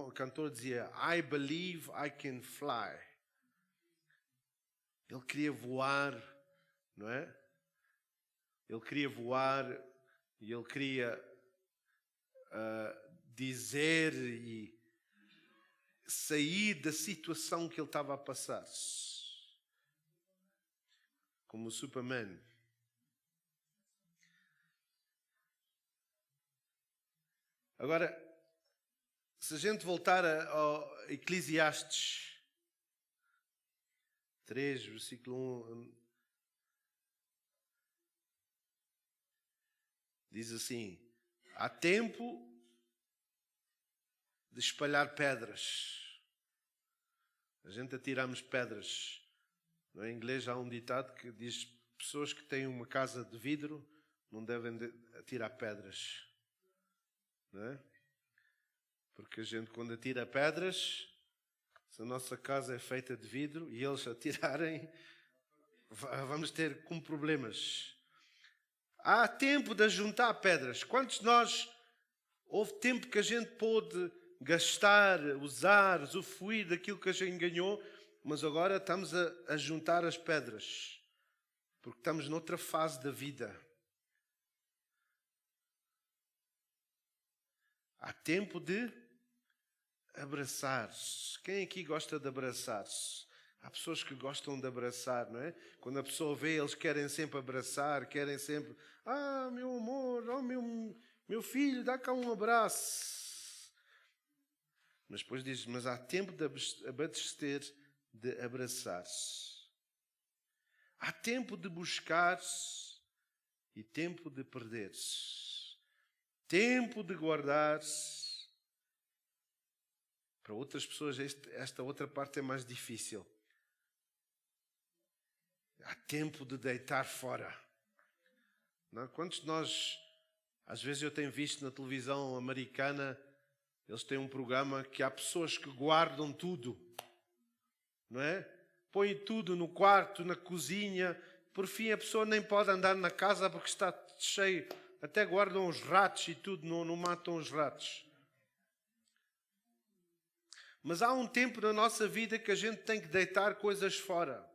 o cantor dizia, I believe I can fly. Ele queria voar, não é? Ele queria voar e ele queria dizer e sair da situação que ele estava a passar. Como o Superman. Agora, se a gente voltar ao Eclesiastes 3, versículo 1, diz assim, há tempo de espalhar pedras. A gente atiramos pedras. No inglês há um ditado que diz, pessoas que têm uma casa de vidro não devem atirar pedras. Não é? Porque a gente, quando atira pedras, se a nossa casa é feita de vidro e eles atirarem, vamos ter com problemas. Há tempo de juntar pedras. Quantos de nós houve tempo que a gente pôde gastar, usar, usufruir daquilo que a gente ganhou, mas agora estamos a juntar as pedras, porque estamos noutra fase da vida. Há tempo de abraçar-se. Quem aqui gosta de abraçar-se? Há pessoas que gostam de abraçar, não é? Quando a pessoa vê, eles querem sempre abraçar, querem sempre, meu amor, meu filho, dá cá um abraço. Mas depois diz, mas há tempo de abastecer, de abraçar-se. Há tempo de buscar-se e tempo de perder-se. Tempo de guardar-se. Para outras pessoas, esta outra parte é mais difícil. Há tempo de deitar fora. Não? Quantos de nós, às vezes eu tenho visto na televisão americana, eles têm um programa que há pessoas que guardam tudo, não é? Põem tudo no quarto, na cozinha, por fim a pessoa nem pode andar na casa porque está cheio, até guardam os ratos e tudo, não matam os ratos. Mas há um tempo na nossa vida que a gente tem que deitar coisas fora.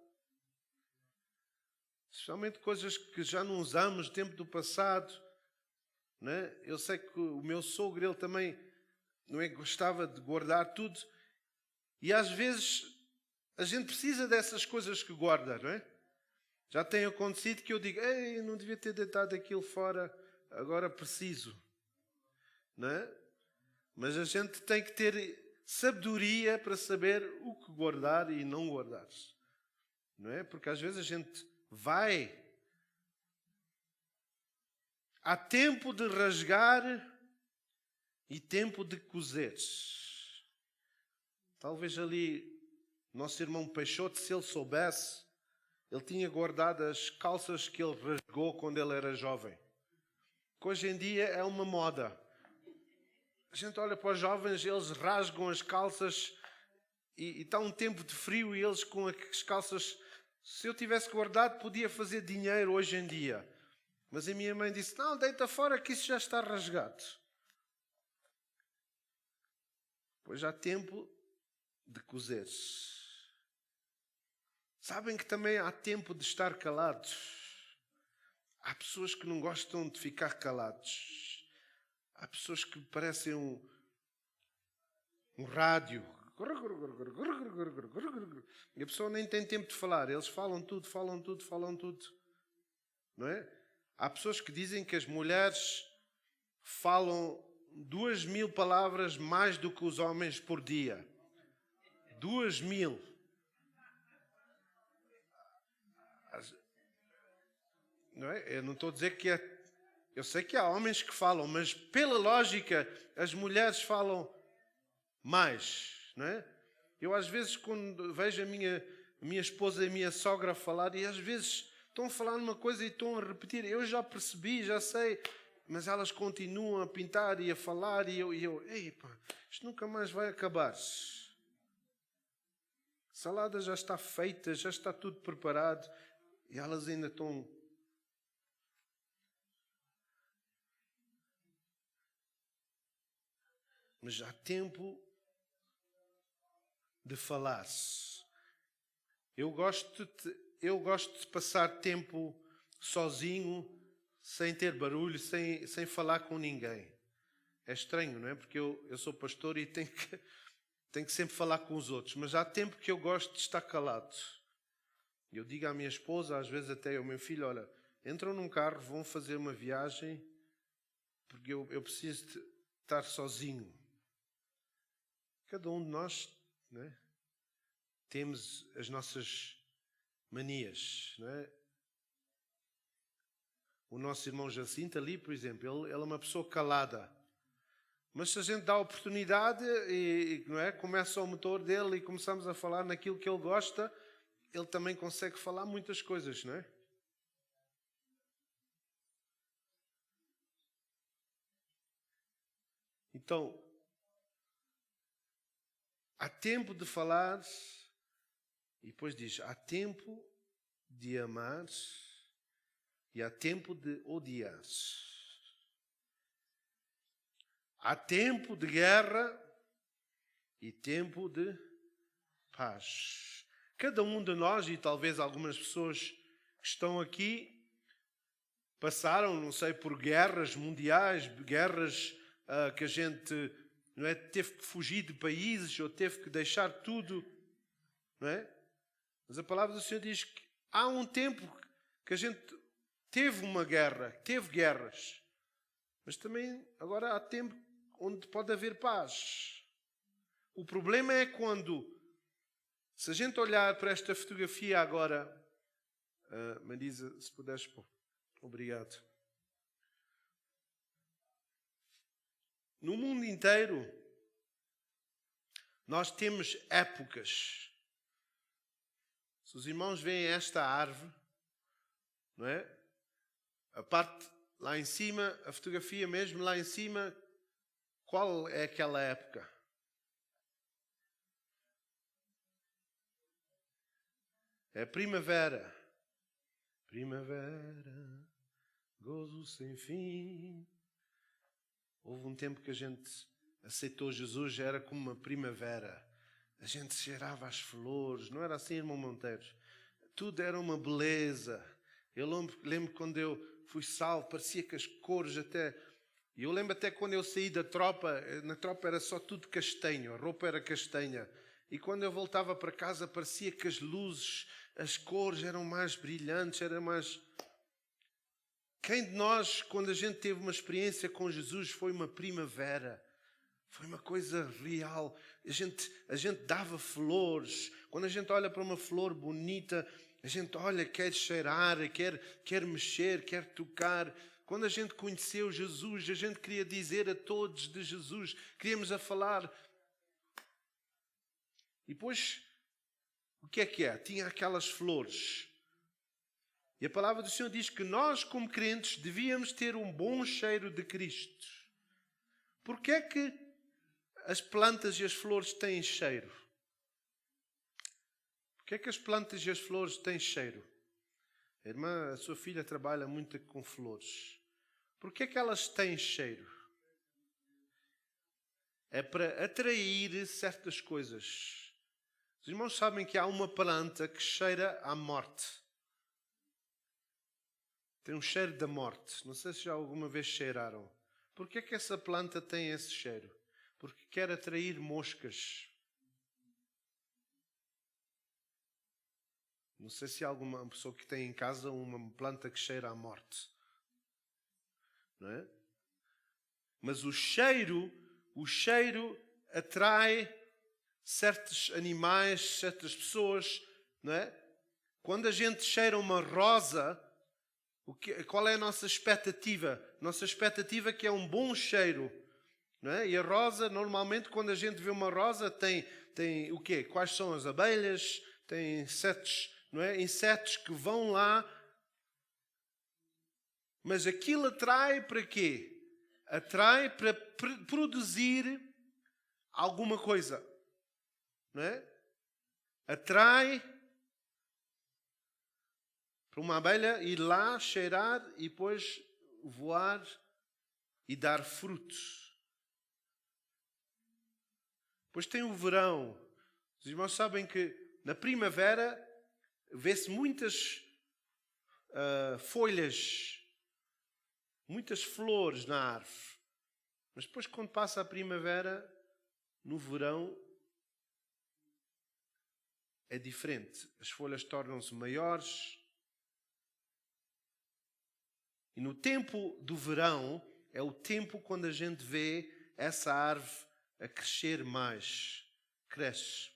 Especialmente coisas que já não usamos, tempo do passado. Não é? Eu sei que o meu sogro, ele também não é, gostava de guardar tudo. E às vezes a gente precisa dessas coisas que guarda, não é? Já tem acontecido que eu digo, ei, não devia ter deitado aquilo fora, agora preciso. Não é? Mas a gente tem que ter sabedoria para saber o que guardar e não guardar. Não é? Porque às vezes a gente vai. Há tempo de rasgar e tempo de coser. Talvez ali, nosso irmão Peixoto, se ele soubesse, ele tinha guardado as calças que ele rasgou quando ele era jovem. Que hoje em dia é uma moda. A gente olha para os jovens, eles rasgam as calças e está um tempo de frio e eles com as calças... Se eu tivesse guardado, podia fazer dinheiro hoje em dia. Mas a minha mãe disse, não, deita fora que isso já está rasgado. Pois há tempo de cozer. Sabem que também há tempo de estar calados. Há pessoas que não gostam de ficar calados. Há pessoas que parecem um rádio. E a pessoa nem tem tempo de falar. Eles falam tudo. Não é? Há pessoas que dizem que as mulheres falam 2.000 palavras mais do que os homens por dia. 2.000. Não é? Eu não estou a dizer que é... Eu sei que há homens que falam, mas pela lógica, as mulheres falam mais, não é? Eu às vezes, quando vejo a minha esposa e a minha sogra falar, e às vezes estão a falar uma coisa e estão a repetir, eu já percebi, já sei, mas elas continuam a pintar e a falar, e eu ei pá, isto nunca mais vai acabar. A salada já está feita, já está tudo preparado, e elas ainda estão... Mas há tempo de falar. Eu gosto de passar tempo sozinho, sem ter barulho, sem falar com ninguém. É estranho, não é? Porque eu sou pastor e tenho que sempre falar com os outros. Mas há tempo que eu gosto de estar calado. Eu digo à minha esposa, às vezes até ao meu filho, olha, entram num carro, vão fazer uma viagem, porque eu preciso de estar sozinho. Cada um de nós, não é? Temos as nossas manias, não é? O nosso irmão Jacinto ali, por exemplo, ele é uma pessoa calada. Mas se a gente dá a oportunidade e não é? Começa o motor dele e começamos a falar naquilo que ele gosta, ele também consegue falar muitas coisas, não é? Então, há tempo de falar e depois diz, há tempo de amar e há tempo de odiar. Há tempo de guerra e tempo de paz. Cada um de nós, e talvez algumas pessoas que estão aqui, passaram, não sei, por guerras mundiais, guerras que a gente não é, teve que fugir de países ou teve que deixar tudo, não é? Mas a palavra do Senhor diz que há um tempo que a gente teve uma guerra, teve guerras, mas também agora há tempo onde pode haver paz. O problema é quando, se a gente olhar para esta fotografia agora, Marisa, se puderes pôr, obrigado. No mundo inteiro, nós temos épocas. Se os irmãos veem esta árvore, não é? A parte lá em cima, a fotografia mesmo lá em cima, qual é aquela época? É primavera. Primavera, gozo sem fim. Houve um tempo que a gente aceitou Jesus, já era como uma primavera. A gente cheirava as flores, não era assim, irmão Monteiros? Tudo era uma beleza. Eu lembro quando eu fui salvo, parecia que as cores até... E eu lembro até quando eu saí da tropa, na tropa era só tudo castanho, a roupa era castanha. E quando eu voltava para casa parecia que as luzes, as cores eram mais brilhantes, era mais... Quem de nós, quando a gente teve uma experiência com Jesus, foi uma primavera? Foi uma coisa real. A gente dava flores. Quando a gente olha para uma flor bonita, a gente olha, quer cheirar, quer mexer, quer tocar. Quando a gente conheceu Jesus, a gente queria dizer a todos de Jesus. Queríamos a falar. E depois, o que é? Tinha aquelas flores. E a palavra do Senhor diz que nós, como crentes, devíamos ter um bom cheiro de Cristo. Porquê é que as plantas e as flores têm cheiro? Porquê é que as plantas e as flores têm cheiro? A irmã, a sua filha trabalha muito com flores. Porquê é que elas têm cheiro? É para atrair certas coisas. Os irmãos sabem que há uma planta que cheira à morte. Tem um cheiro da morte. Não sei se já alguma vez cheiraram. Porquê é que essa planta tem esse cheiro? Porque quer atrair moscas. Não sei se há alguma pessoa que tem em casa uma planta que cheira à morte. Não é? Mas o cheiro atrai certos animais, certas pessoas, não é? Quando a gente cheira uma rosa, qual é a nossa expectativa? Nossa expectativa é que é um bom cheiro, não é? E a rosa, normalmente, quando a gente vê uma rosa, tem o quê? Quais são as abelhas? Tem insetos, não é? Insetos que vão lá. Mas aquilo atrai para quê? Atrai para produzir alguma coisa, não é? Atrai para uma abelha ir lá, cheirar e depois voar e dar frutos. Depois tem o verão. Os irmãos sabem que na primavera vê-se muitas folhas, muitas flores na árvore. Mas depois, quando passa a primavera, no verão, é diferente. As folhas tornam-se maiores. E no tempo do verão, é o tempo quando a gente vê essa árvore a crescer mais. Cresce.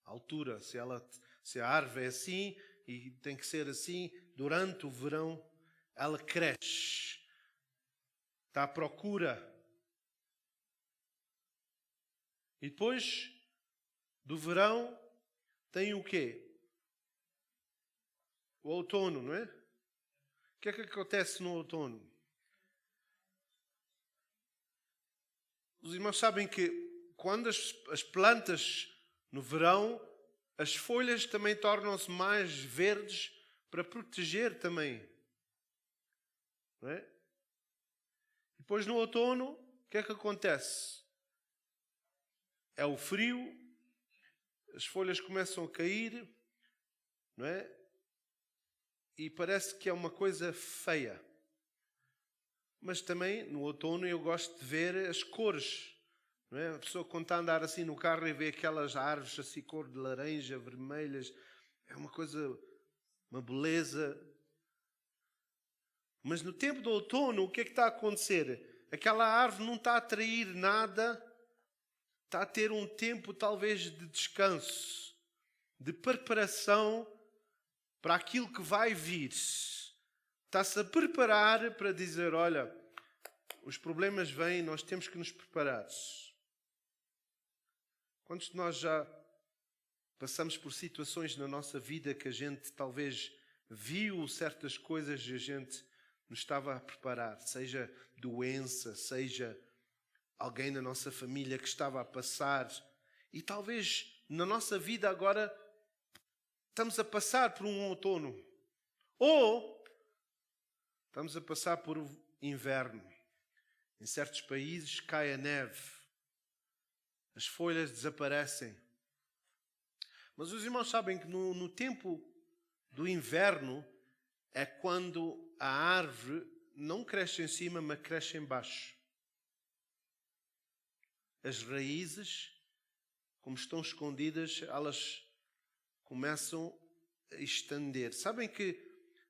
A altura, se a árvore é assim e tem que ser assim, durante o verão, ela cresce. Está à procura. E depois do verão tem o quê? O outono, não é? O que é que acontece no outono? Os irmãos sabem que quando as plantas no verão, as folhas também tornam-se mais verdes para proteger também. Não é? Depois no outono, o que é que acontece? É o frio, as folhas começam a cair, não é? E parece que é uma coisa feia. Mas também no outono eu gosto de ver as cores. Não é? A pessoa quando está a andar assim no carro e vê aquelas árvores assim, cor de laranja, vermelhas, é uma coisa, uma beleza. Mas no tempo do outono, o que é que está a acontecer? Aquela árvore não está a atrair nada, está a ter um tempo talvez de descanso, de preparação para aquilo que vai vir. Está-se a preparar para dizer, olha, os problemas vêm, nós temos que nos preparar. Quantos de nós já passamos por situações na nossa vida que a gente talvez viu certas coisas e a gente nos estava a preparar, seja doença, seja alguém na nossa família que estava a passar, e talvez na nossa vida agora estamos a passar por um outono, ou estamos a passar por um inverno. Em certos países cai a neve, as folhas desaparecem. Mas os irmãos sabem que no tempo do inverno é quando a árvore não cresce em cima, mas cresce em baixo. As raízes, como estão escondidas, elas começam a estender. Sabem que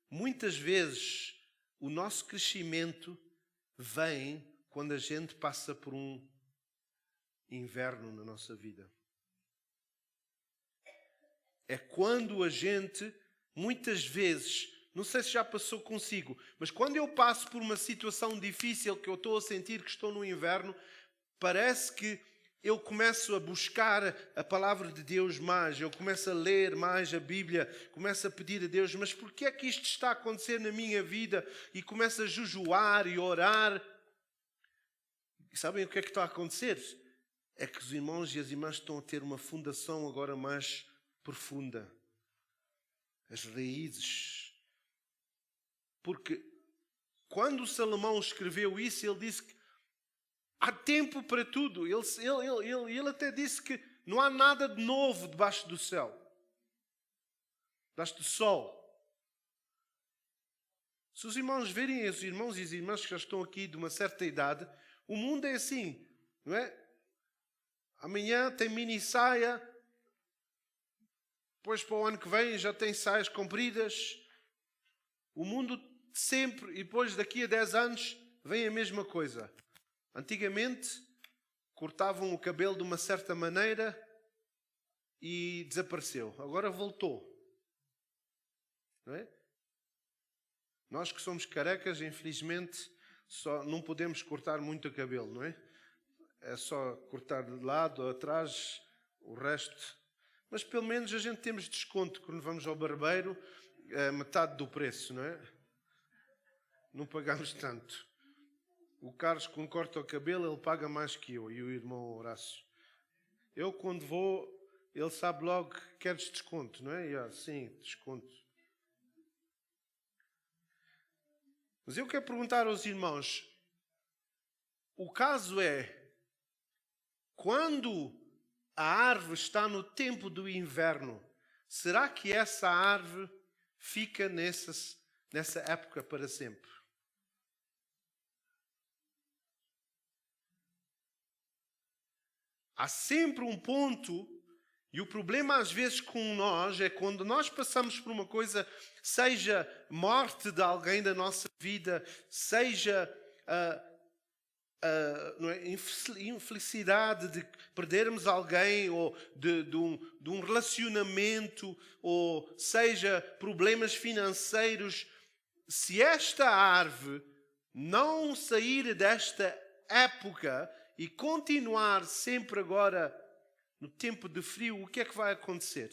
muitas vezes o nosso crescimento vem quando a gente passa por um inverno na nossa vida. É quando a gente, muitas vezes, não sei se já passou consigo, mas quando eu passo por uma situação difícil, que eu estou a sentir que estou no inverno, parece que eu começo a buscar a palavra de Deus mais, eu começo a ler mais a Bíblia, começo a pedir a Deus, mas porquê é que isto está a acontecer na minha vida? E começo a jejuar e orar. E sabem o que é que está a acontecer? É que os irmãos e as irmãs estão a ter uma fundação agora mais profunda. As raízes. Porque quando Salomão escreveu isso, ele disse que há tempo para tudo. Ele até disse que não há nada de novo debaixo do céu. Debaixo do sol. Se os irmãos verem, os irmãos e as irmãs que já estão aqui de uma certa idade, o mundo é assim, não é? Amanhã tem mini saia, depois para o ano que vem já tem saias compridas. O mundo sempre, e depois daqui a 10 anos, vem a mesma coisa. Antigamente, cortavam o cabelo de uma certa maneira e desapareceu. Agora voltou. Não é? Nós que somos carecas, infelizmente, só não podemos cortar muito o cabelo, não é? É só cortar de lado, atrás, o resto. Mas pelo menos a gente temos desconto. Quando vamos ao barbeiro, é metade do preço, não é? Não pagamos tanto. O Carlos, quando corta o cabelo, ele paga mais que eu e o irmão Horácio. Eu, quando vou, ele sabe logo que queres desconto, não é? Sim, desconto. Mas eu quero perguntar aos irmãos, o caso é, quando a árvore está no tempo do inverno, será que essa árvore fica nessa época para sempre? Há sempre um ponto, e o problema às vezes com nós é quando nós passamos por uma coisa, seja morte de alguém da nossa vida, seja não é, infelicidade de perdermos alguém, ou de um relacionamento, ou seja, problemas financeiros. Se esta árvore não sair desta época e continuar sempre agora no tempo de frio, o que é que vai acontecer?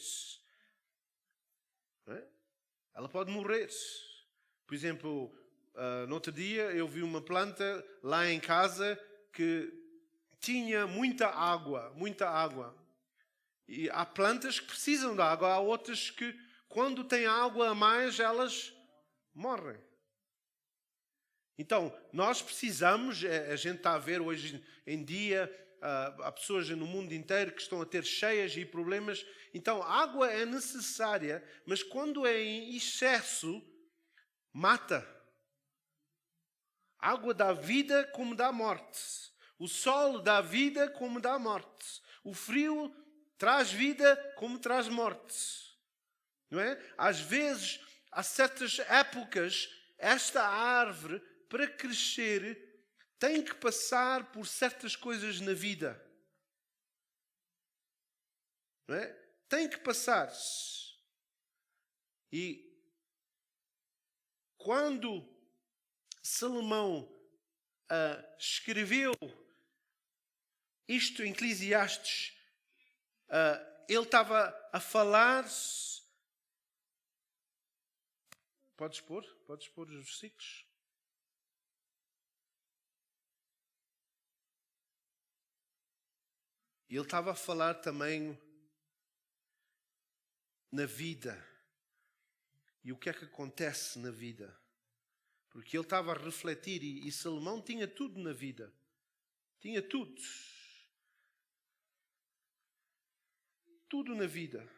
Não é? Ela pode morrer. Por exemplo, no outro dia eu vi uma planta lá em casa que tinha muita água, muita água. E há plantas que precisam de água, há outras que quando tem água a mais elas morrem. Então, nós precisamos, a gente está a ver hoje em dia, há pessoas no mundo inteiro que estão a ter cheias e problemas. Então, a água é necessária, mas quando é em excesso, mata. A água dá vida como dá morte. O sol dá vida como dá morte. O frio traz vida como traz morte. Não é? Às vezes, há certas épocas, esta árvore, para crescer, tem que passar por certas coisas na vida. Não é? Tem que passar. E quando Salomão escreveu isto em Eclesiastes, ele estava a falar. Podes pôr os versículos? Ele estava a falar também na vida. E o que é que acontece na vida? Porque ele estava a refletir e Salomão tinha tudo na vida. Tinha tudo. Tudo na vida.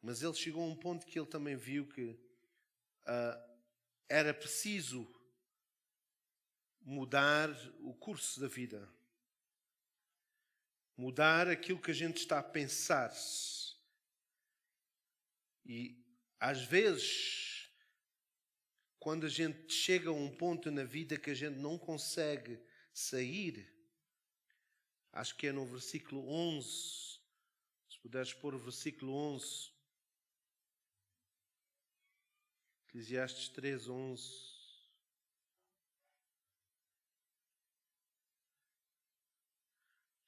Mas ele chegou a um ponto que ele também viu que era preciso mudar o curso da vida. Mudar aquilo que a gente está a pensar. E às vezes, quando a gente chega a um ponto na vida que a gente não consegue sair, acho que é no versículo 11, se puderes pôr o versículo 11, Eclesiastes 3:11.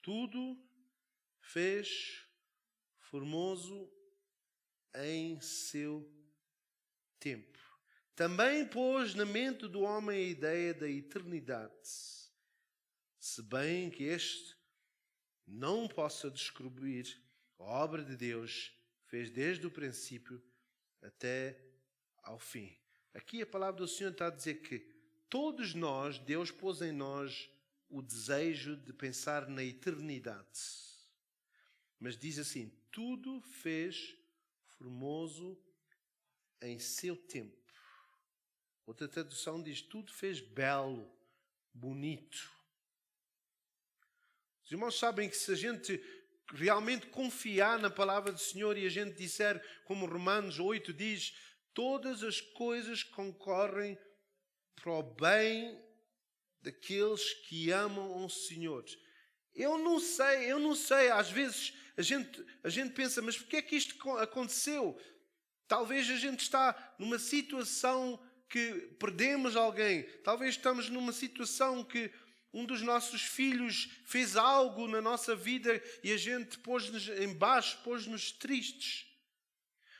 Tudo fez formoso em seu tempo. Também pôs na mente do homem a ideia da eternidade, se bem que este não possa descobrir a obra de Deus, fez desde o princípio até ao fim. Aqui a palavra do Senhor está a dizer que todos nós, Deus pôs em nós o desejo de pensar na eternidade. Mas diz assim, tudo fez formoso em seu tempo. Outra tradução diz, tudo fez belo, bonito. Os irmãos sabem que se a gente realmente confiar na palavra do Senhor e a gente disser, como Romanos 8 diz, todas as coisas concorrem para o bem daqueles que amam o Senhor. Eu não sei, às vezes a gente pensa, mas porquê é que isto aconteceu? Talvez a gente está numa situação que perdemos alguém. Talvez estamos numa situação que um dos nossos filhos fez algo na nossa vida e a gente pôs-nos em baixo, pôs-nos tristes.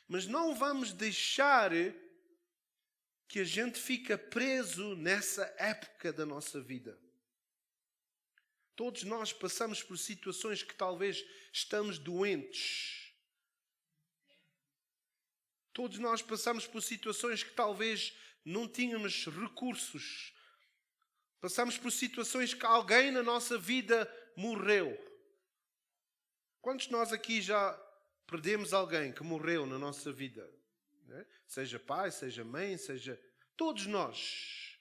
Mas não vamos deixar que a gente fique preso nessa época da nossa vida. Todos nós passamos por situações que talvez estamos doentes. Todos nós passamos por situações que talvez não tínhamos recursos. Passamos por situações que alguém na nossa vida morreu. Quantos de nós aqui já perdemos alguém que morreu na nossa vida? Né? Seja pai, seja mãe, seja... Todos nós.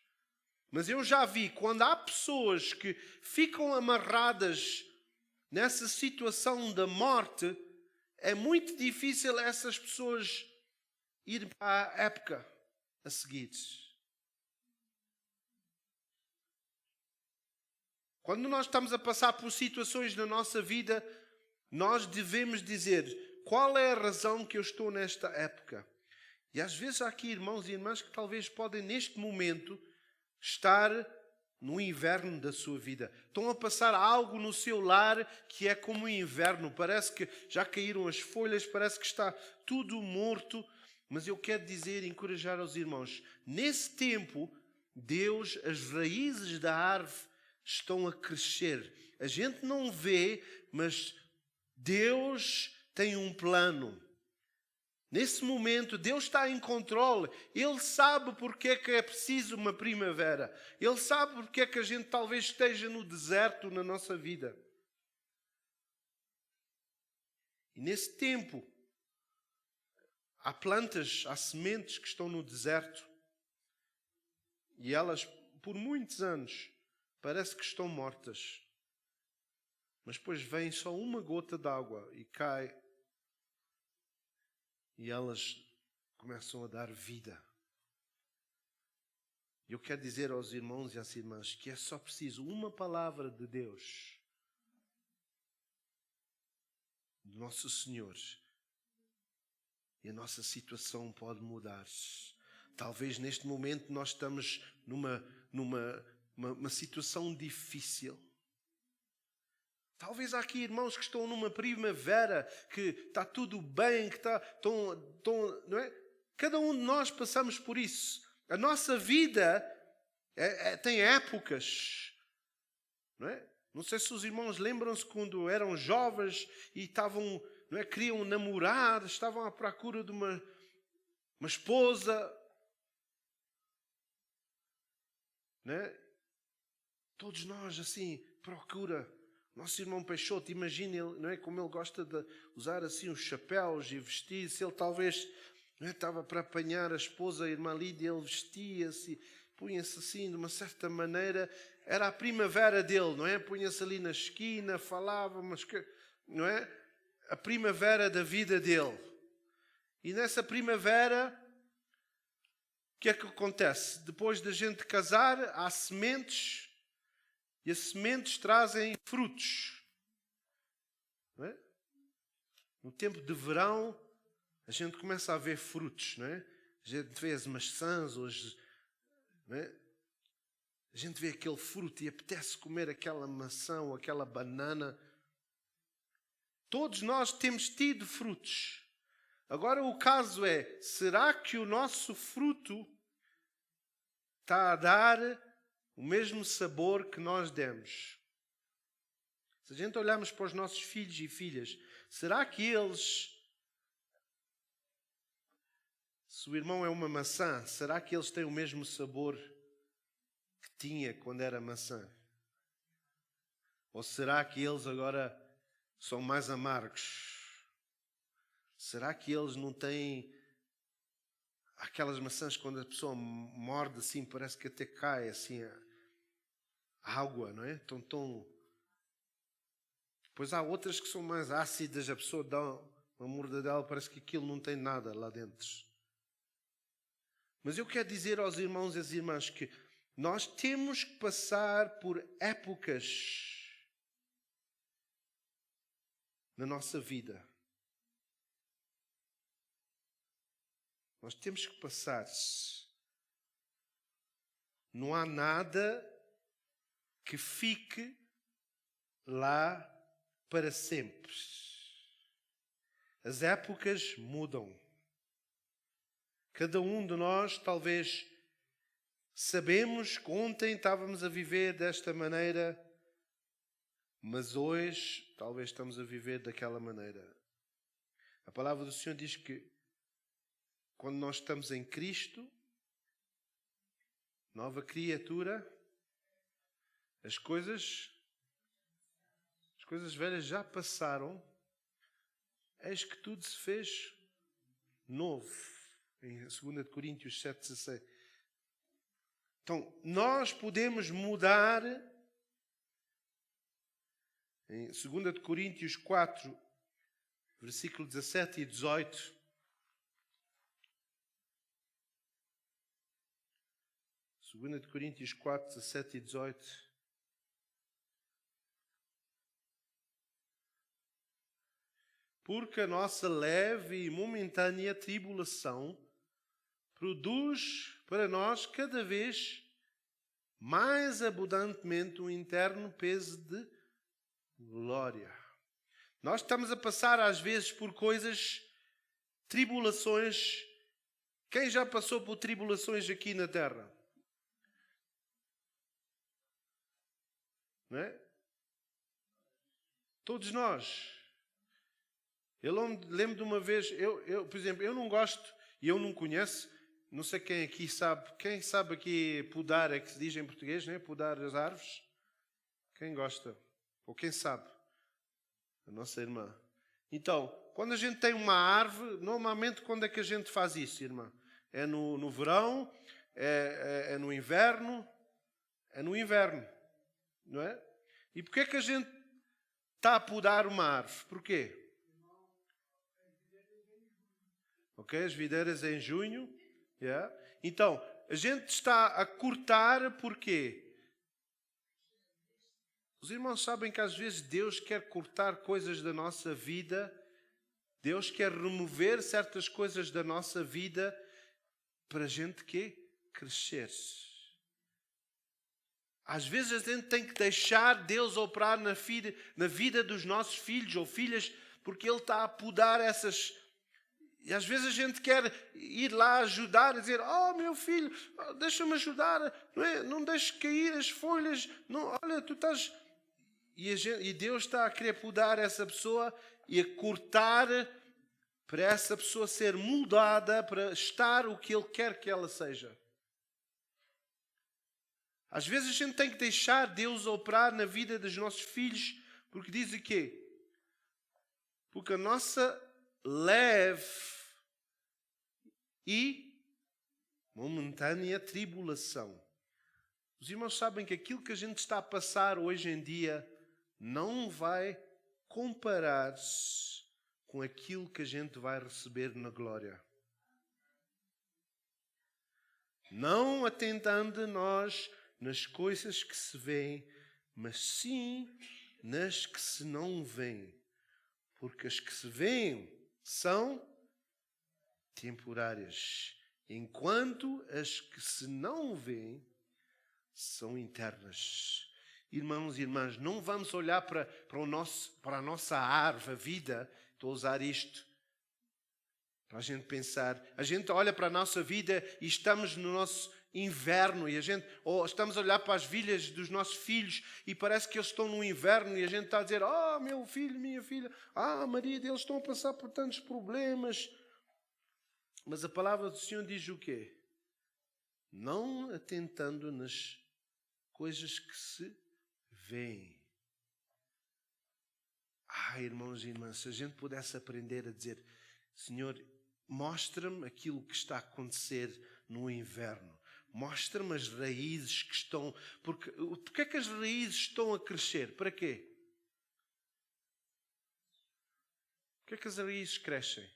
Mas eu já vi, quando há pessoas que ficam amarradas nessa situação da morte, é muito difícil essas pessoas irem para a época a seguir. Quando nós estamos a passar por situações na nossa vida, nós devemos dizer: qual é a razão que eu estou nesta época? E às vezes há aqui irmãos e irmãs que talvez podem neste momento estar no inverno da sua vida. Estão a passar algo no seu lar que é como o inverno. Parece que já caíram as folhas, parece que está tudo morto. Mas eu quero dizer, encorajar aos irmãos, nesse tempo, Deus, as raízes da árvore estão a crescer. A gente não vê, mas Deus tem um plano. Nesse momento, Deus está em controle. Ele sabe porque é que é preciso uma primavera. Ele sabe porque é que a gente talvez esteja no deserto na nossa vida. E nesse tempo, há plantas, há sementes que estão no deserto. E elas, por muitos anos, parece que estão mortas. Mas depois vem só uma gota de água e cai. E elas começam a dar vida. Eu quero dizer aos irmãos e às irmãs que é só preciso uma palavra de Deus, do nosso Senhor, e a nossa situação pode mudar. Talvez neste momento nós estamos numa situação difícil. Talvez há aqui irmãos que estão numa primavera, que está tudo bem, que estão, não é? Cada um de nós passamos por isso. A nossa vida tem épocas, não é? Não sei se os irmãos lembram-se quando eram jovens e estavam, não é? Queriam namorar, estavam à procura de uma esposa, não é? Todos nós assim procura. Nosso irmão Peixoto, imagina ele, não é, como ele gosta de usar assim os chapéus e vestir-se. Ele talvez, não é, estava para apanhar a esposa, a irmã Lídia, ele vestia-se, punha-se assim de uma certa maneira. Era a primavera dele, não é? Punha-se ali na esquina, falava, mas que, não é? A primavera da vida dele. E nessa primavera, o que é que acontece? Depois da gente casar, há sementes. E as sementes trazem frutos. Não é? No tempo de verão, a gente começa a ver frutos. Não é? A gente vê as maçãs, não é? A gente vê aquele fruto e apetece comer aquela maçã ou aquela banana. Todos nós temos tido frutos. Agora o caso é, será que o nosso fruto está a dar o mesmo sabor que nós demos? Se a gente olharmos para os nossos filhos e filhas, será que eles, se o irmão é uma maçã, será que eles têm o mesmo sabor que tinha quando era maçã? Ou será que eles agora são mais amargos? Será que eles não têm aquelas maçãs quando a pessoa morde assim, parece que até cai assim água, não é? Depois há outras que são mais ácidas, a pessoa dá uma mordadela, parece que aquilo não tem nada lá dentro. Mas eu quero dizer aos irmãos e às irmãs que nós temos que passar por épocas na nossa vida. Nós temos que passar. Não há nada que fique lá para sempre. As épocas mudam. Cada um de nós, talvez, sabemos que ontem estávamos a viver desta maneira, mas hoje, talvez, estamos a viver daquela maneira. A palavra do Senhor diz que quando nós estamos em Cristo, nova criatura, As coisas velhas já passaram, eis que tudo se fez novo. Em 2 Coríntios 7,16. Então, nós podemos mudar. Em 2 Coríntios 4, versículo 17 e 18. 2 Coríntios 4, 17 e 18. Porque a nossa leve e momentânea tribulação produz para nós cada vez mais abundantemente um interno peso de glória. Nós estamos a passar às vezes por coisas, tribulações. Quem já passou por tribulações aqui na terra? Não é? Todos nós. Eu lembro de uma vez, por exemplo, eu não gosto e eu não conheço, não sei quem aqui sabe, quem sabe aqui podar, é que se diz em português, né? Podar as árvores? Quem gosta? Ou quem sabe? A nossa irmã. Então, quando a gente tem uma árvore, normalmente quando é que a gente faz isso, irmã? É no verão, é no inverno, não é? E porquê é que a gente está a podar uma árvore? Porquê? Ok, as videiras em junho. Yeah. Então, a gente está a cortar porquê? Os irmãos sabem que às vezes Deus quer cortar coisas da nossa vida. Deus quer remover certas coisas da nossa vida para a gente quê? Crescer. Às vezes a gente tem que deixar Deus operar na vida dos nossos filhos ou filhas, porque Ele está a podar essas. E às vezes a gente quer ir lá ajudar, e dizer: oh meu filho, deixa-me ajudar, não deixes cair as folhas, não, olha, tu estás. E Deus está a querer podar essa pessoa e a cortar para essa pessoa ser mudada, para estar o que Ele quer que ela seja. Às vezes a gente tem que deixar Deus operar na vida dos nossos filhos, porque diz o quê? Porque a nossa leve e momentânea tribulação. Os irmãos sabem que aquilo que a gente está a passar hoje em dia não vai comparar-se com aquilo que a gente vai receber na glória. Não atentando nós nas coisas que se veem, mas sim nas que se não veem. Porque as que se veem são temporárias, enquanto as que se não veem são eternas. Irmãos e irmãs, não vamos olhar para a nossa árvore, a vida. Estou a usar isto para a gente pensar. A gente olha para a nossa vida e estamos no nosso inverno, ou estamos a olhar para as vidas dos nossos filhos e parece que eles estão no inverno e a gente está a dizer: oh meu filho, minha filha, Maria, eles estão a passar por tantos problemas. Mas a palavra do Senhor diz o quê? Não atentando nas coisas que se veem. Irmãos e irmãs, se a gente pudesse aprender a dizer: Senhor, mostra-me aquilo que está a acontecer no inverno. Mostra-me as raízes que estão... Porque é que as raízes estão a crescer? Para quê? Porque é que as raízes crescem?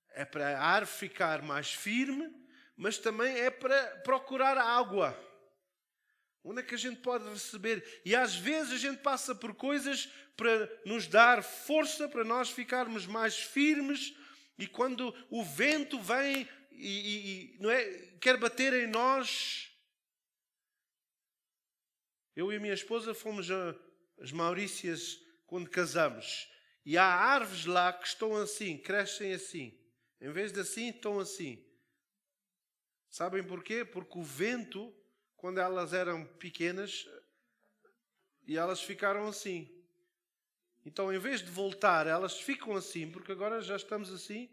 É para a árvore ficar mais firme, mas também é para procurar água. Onde é que a gente pode receber? E às vezes a gente passa por coisas para nos dar força, para nós ficarmos mais firmes. E quando o vento vem não é, quer bater em nós. Eu e a minha esposa fomos às Maurícias quando casamos. E há árvores lá que estão assim, crescem assim. Em vez de assim, estão assim. Sabem porquê? Porque o vento, quando elas eram pequenas, e elas ficaram assim. Então, em vez de voltar, elas ficam assim, porque agora já estamos assim,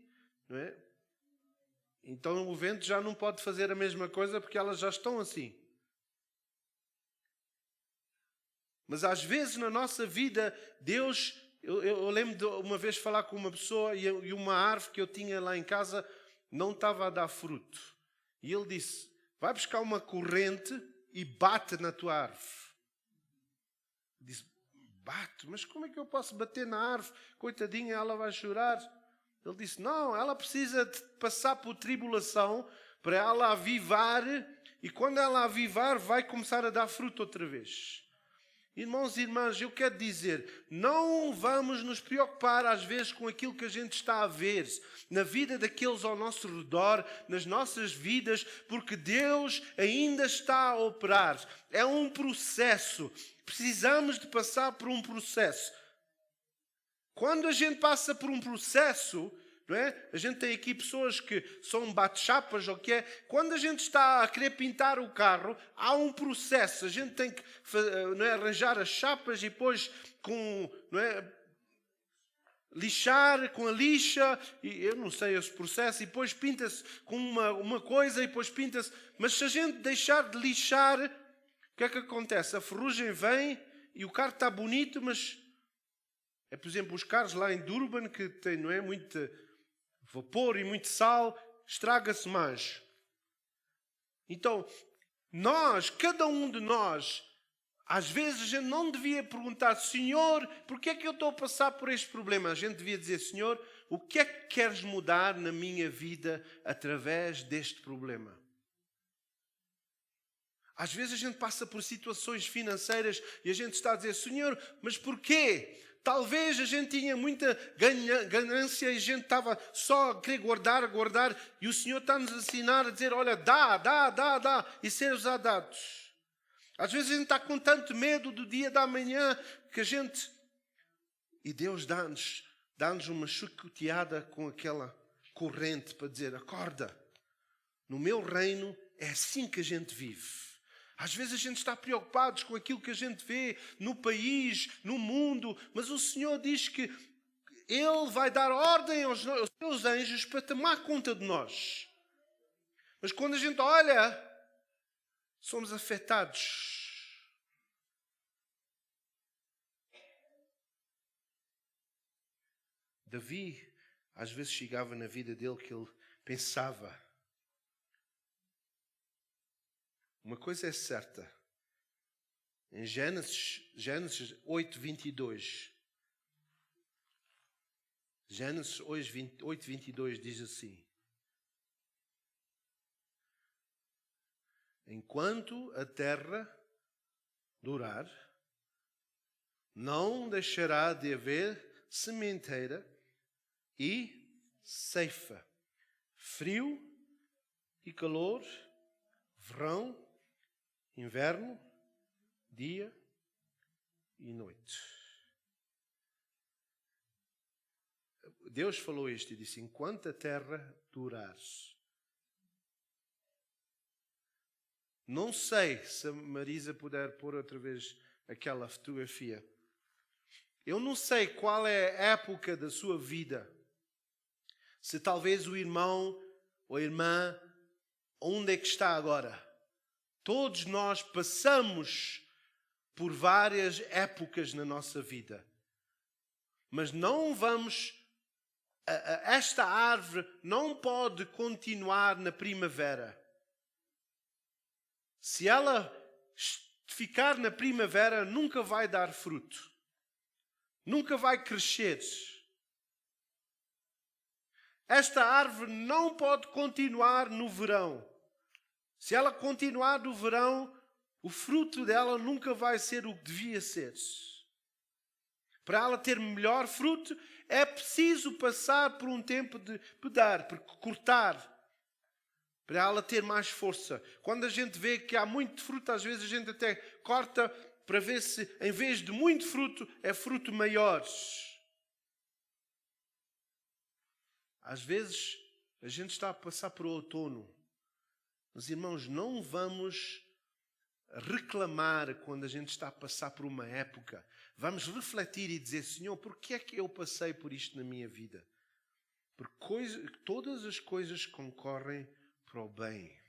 não é? Então, o vento já não pode fazer a mesma coisa, porque elas já estão assim. Mas às vezes na nossa vida, Deus... Eu lembro de uma vez falar com uma pessoa e uma árvore que eu tinha lá em casa não estava a dar fruto. E ele disse, vai buscar uma corrente e bate na tua árvore. Eu disse, bate? Mas como é que eu posso bater na árvore? Coitadinha, ela vai chorar. Ele disse, não, ela precisa de passar por tribulação para ela avivar. E quando ela avivar, vai começar a dar fruto outra vez. Irmãos e irmãs, eu quero dizer, não vamos nos preocupar às vezes com aquilo que a gente está a ver na vida daqueles ao nosso redor, nas nossas vidas, porque Deus ainda está a operar. É um processo. Precisamos de passar por um processo. Quando a gente passa por um processo, não é? A gente tem aqui pessoas que são bate-chapas ou o que é. Quando a gente está a querer pintar o carro, há um processo. A gente tem que não é, arranjar as chapas e depois com, não é, lixar com a lixa. E eu não sei esse processo. E depois pinta-se com uma coisa e depois pinta-se. Mas se a gente deixar de lixar, o que é que acontece? A ferrugem vem e o carro está bonito, mas... É, por exemplo, os carros lá em Durban, que têm, não é, muito vapor e muito sal, estraga-se mais. Então, cada um de nós, às vezes a gente não devia perguntar, Senhor, porquê é que eu estou a passar por este problema? A gente devia dizer, Senhor, o que é que queres mudar na minha vida através deste problema? Às vezes a gente passa por situações financeiras e a gente está a dizer, Senhor, mas porquê? Talvez a gente tinha muita ganância e a gente estava só a querer guardar, e o Senhor está-nos a ensinar a dizer, olha, dá, e ser-vos dados. Às vezes a gente está com tanto medo do dia da manhã que a gente... E Deus dá-nos uma chicoteada com aquela corrente para dizer, acorda, no meu reino é assim que a gente vive. Às vezes a gente está preocupado com aquilo que a gente vê no país, no mundo, mas o Senhor diz que Ele vai dar ordem aos seus anjos para tomar conta de nós. Mas quando a gente olha, somos afetados. Davi, às vezes chegava na vida dele que ele pensava, uma coisa é certa. Em Gênesis 8:22. Gênesis 8:22 diz assim: enquanto a terra durar, não deixará de haver sementeira e ceifa, frio e calor, verão, inverno, dia e noite. Deus falou isto e disse, enquanto a terra durar. Não sei se a Marisa puder pôr outra vez aquela fotografia. Eu não sei qual é a época da sua vida. Se talvez o irmão ou a irmã, onde é que está agora? Todos nós passamos por várias épocas na nossa vida. Mas não vamos... Esta árvore não pode continuar na primavera. Se ela ficar na primavera, nunca vai dar fruto. Nunca vai crescer. Esta árvore não pode continuar no verão. Se ela continuar no verão, o fruto dela nunca vai ser o que devia ser. Para ela ter melhor fruto, é preciso passar por um tempo de podar, cortar, para ela ter mais força. Quando a gente vê que há muito fruto, às vezes a gente até corta para ver se, em vez de muito fruto, é fruto maior. Às vezes, a gente está a passar por outono. Mas, irmãos, não vamos reclamar quando a gente está a passar por uma época. Vamos refletir e dizer, Senhor, porquê é que eu passei por isto na minha vida? Porque todas as coisas concorrem para o bem.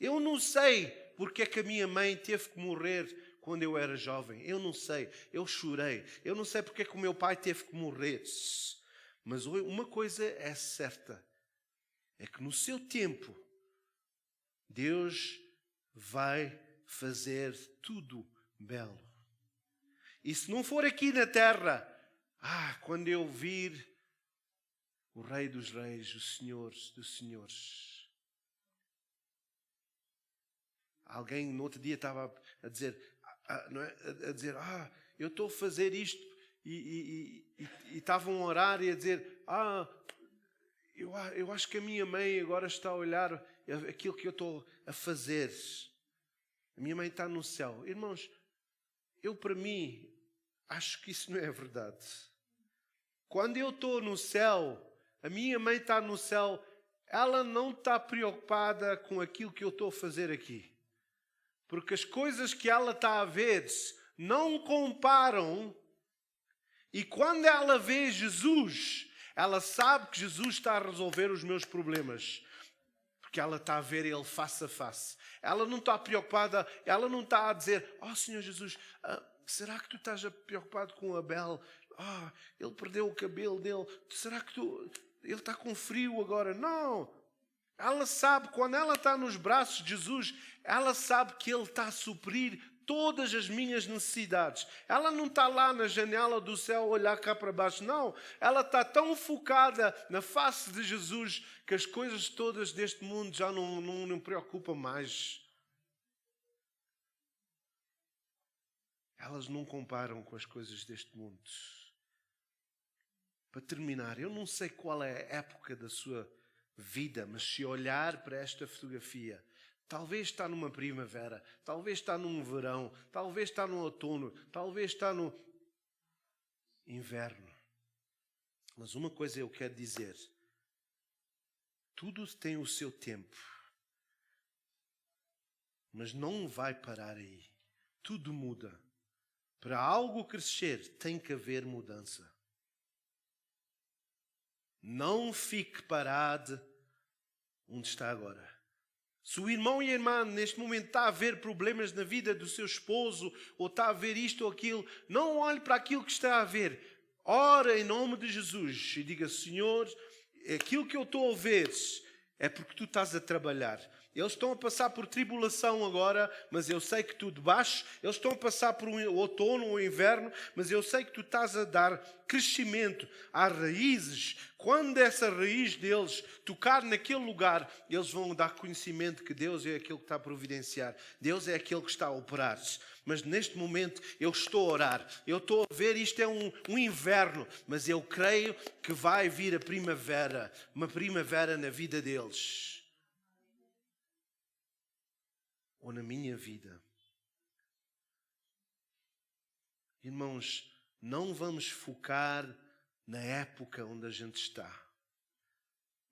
Eu não sei porque é que a minha mãe teve que morrer quando eu era jovem. Eu não sei. Eu chorei. Eu não sei porque é que o meu pai teve que morrer. Mas uma coisa é certa. É que no seu tempo, Deus vai fazer tudo belo. E se não for aqui na terra, quando eu vir o Rei dos Reis, o Senhor dos Senhores. Alguém no outro dia estava a dizer, eu estou a fazer isto, e estavam a orar e a dizer, eu acho que a minha mãe agora está a olhar aquilo que eu estou a fazer. A minha mãe está no céu. Irmãos, para mim, acho que isso não é verdade. Quando eu estou no céu, a minha mãe está no céu, ela não está preocupada com aquilo que eu estou a fazer aqui. Porque as coisas que ela está a ver não comparam. E quando ela vê Jesus, ela sabe que Jesus está a resolver os meus problemas. Porque ela está a ver Ele face a face. Ela não está preocupada, ela não está a dizer, Senhor Jesus, será que tu estás preocupado com o Abel? Ele perdeu o cabelo dele. Será que ele está com frio agora? Não. Ela sabe, quando ela está nos braços de Jesus, ela sabe que Ele está a suprir todas as minhas necessidades. Ela não está lá na janela do céu a olhar cá para baixo. Não. Ela está tão focada na face de Jesus que as coisas todas deste mundo já não preocupam mais. Elas não comparam com as coisas deste mundo. Para terminar, eu não sei qual é a época da sua vida, mas se olhar para esta fotografia, talvez está numa primavera, talvez está num verão, talvez está no outono, talvez está no inverno. Mas uma coisa eu quero dizer, tudo tem o seu tempo, mas não vai parar aí. Tudo muda. Para algo crescer, tem que haver mudança. Não fique parado onde está agora. Se o irmão e a irmã neste momento está a ver problemas na vida do seu esposo, ou está a ver isto ou aquilo, não olhe para aquilo que está a ver. Ora em nome de Jesus e diga, Senhor, aquilo que eu estou a ver é porque tu estás a trabalhar. Eles estão a passar por tribulação agora, mas eu sei que tu de baixo. Eles estão a passar por um outono ou inverno, mas eu sei que tu estás a dar crescimento às raízes. Quando essa raiz deles tocar naquele lugar, eles vão dar conhecimento que Deus é aquele que está a providenciar. Deus é aquele que está a operar. Mas neste momento eu estou a orar. Eu estou a ver, isto é um inverno, mas eu creio que vai vir a primavera. Uma primavera na vida deles. Ou na minha vida. Irmãos, não vamos focar na época onde a gente está.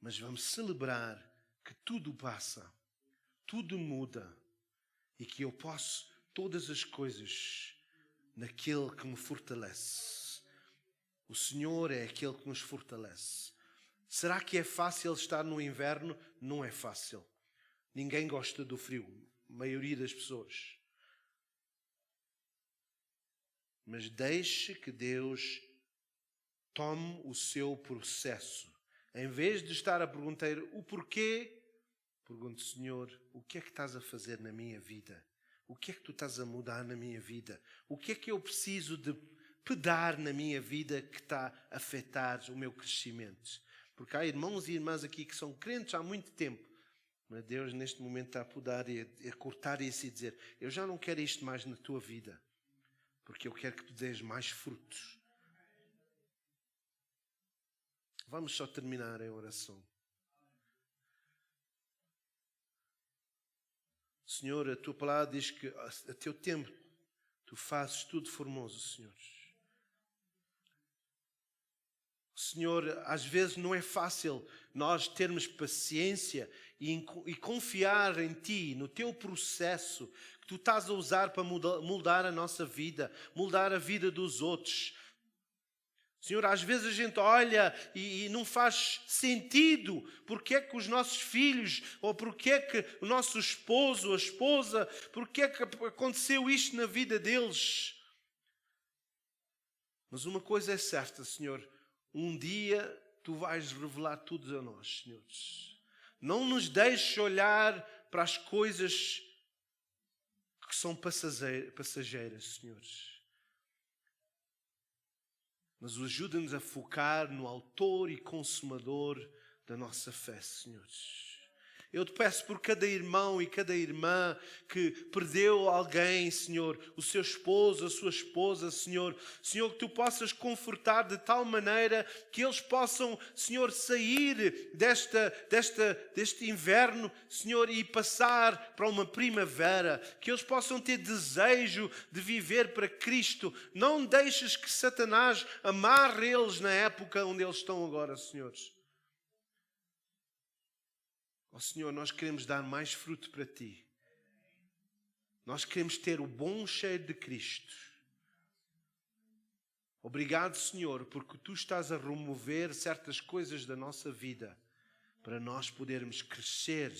Mas vamos celebrar que tudo passa, tudo muda e que eu posso todas as coisas naquele que me fortalece. O Senhor é aquele que nos fortalece. Será que é fácil estar no inverno? Não é fácil. Ninguém gosta do frio. A maioria das pessoas. Mas deixe que Deus tome o seu processo. Em vez de estar a perguntar o porquê, pergunte, Senhor, o que é que estás a fazer na minha vida? O que é que tu estás a mudar na minha vida? O que é que eu preciso de pedar na minha vida que está a afetar o meu crescimento? Porque há irmãos e irmãs aqui que são crentes há muito tempo. Mas Deus neste momento está a podar e a cortar isso e dizer, eu já não quero isto mais na tua vida, porque eu quero que tu dês mais frutos. Vamos só terminar em oração. Senhor, a tua palavra diz que a teu tempo tu fazes tudo formoso, Senhor. Senhor, às vezes não é fácil nós termos paciência e confiar em Ti, no Teu processo que Tu estás a usar para moldar a nossa vida, moldar a vida dos outros. Senhor, às vezes a gente olha e não faz sentido porque é que os nossos filhos, ou porque é que o nosso esposo ou a esposa, porque é que aconteceu isto na vida deles. Mas uma coisa é certa, Senhor, um dia Tu vais revelar tudo a nós, senhores. Não nos deixes olhar para as coisas que são passageiras, senhores. Mas ajuda-nos a focar no autor e consumador da nossa fé, senhores. Eu te peço por cada irmão e cada irmã que perdeu alguém, Senhor, o seu esposo, a sua esposa, Senhor. Senhor, que Tu possas confortar de tal maneira que eles possam, Senhor, sair deste inverno, Senhor, e passar para uma primavera. Que eles possam ter desejo de viver para Cristo. Não deixes que Satanás amarre eles na época onde eles estão agora, senhores. Ó Senhor, nós queremos dar mais fruto para Ti. Nós queremos ter o bom cheiro de Cristo. Obrigado, Senhor, porque Tu estás a remover certas coisas da nossa vida para nós podermos crescer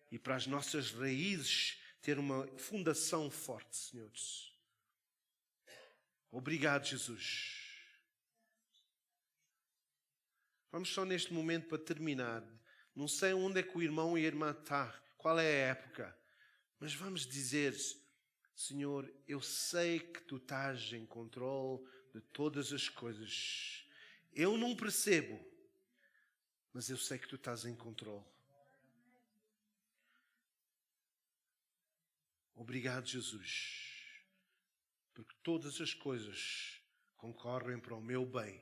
e para as nossas raízes ter uma fundação forte, senhores. Obrigado, Jesus. Vamos só neste momento para terminar. Não sei onde é que o irmão e a irmã está, qual é a época, mas vamos dizer, Senhor, eu sei que Tu estás em controle de todas as coisas. Eu não percebo, mas eu sei que Tu estás em controle. Obrigado, Jesus, porque todas as coisas concorrem para o meu bem.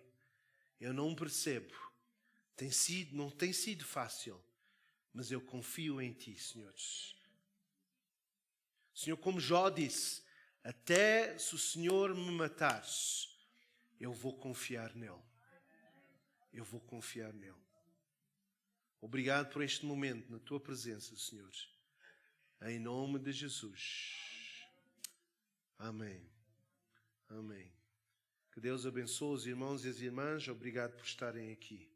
Eu não percebo. Não tem sido fácil, mas eu confio em Ti, senhores. Senhor, como Jó disse, até se o Senhor me matares, eu vou confiar nele. Eu vou confiar nele. Obrigado por este momento na Tua presença, Senhor. Em nome de Jesus. Amém. Amém. Que Deus abençoe os irmãos e as irmãs. Obrigado por estarem aqui.